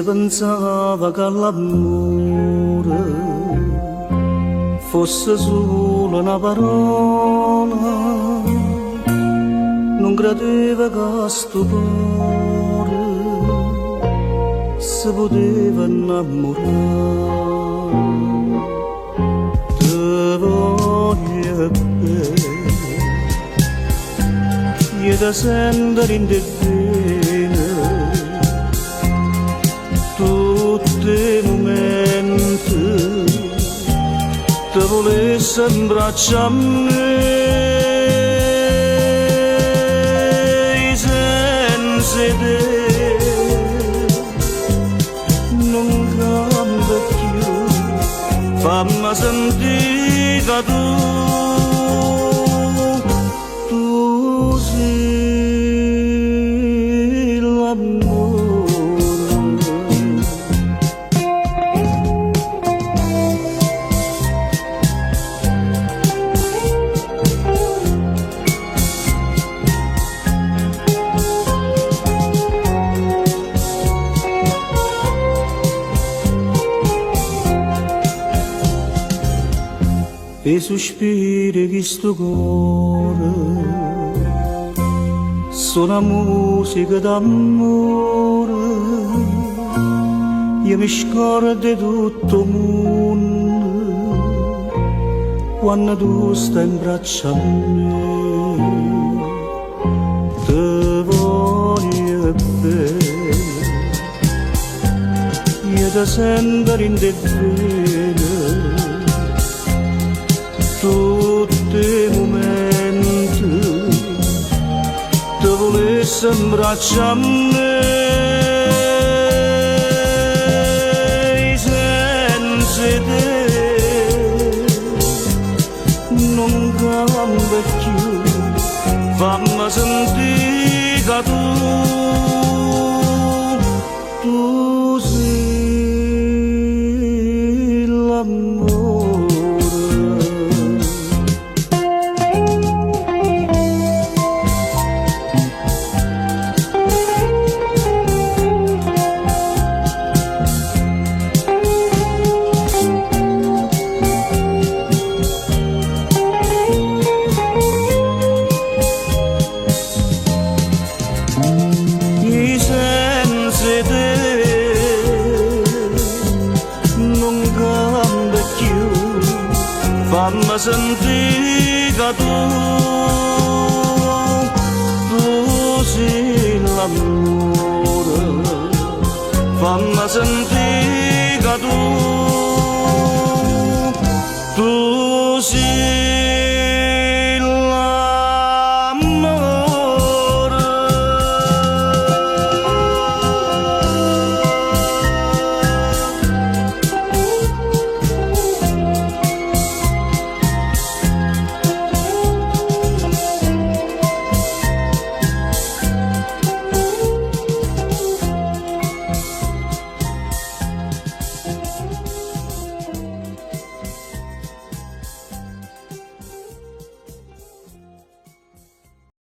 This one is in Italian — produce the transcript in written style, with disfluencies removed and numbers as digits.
Se pensava che l'amore fosse solo una parola, non credeva che sto cuore si poteva innamorare. Te voglio bene, io ti sento in te bene, tutti i momenti te volessi abbracciarmi. Senza te non cambia più, fammi sentire che tu sei l'amore. E sospiri che sto cuore sono musica d'amore, io mi scordo di tutto il mondo quando tu stai in braccio a me. Te voglio bene, io ti sento in te bene, tutti i momenti te volessi abbracciarmi. Senza te non cambia più, fammi sentire che tu sei l'amore. Senza te non cambia più, fammi sentire che tu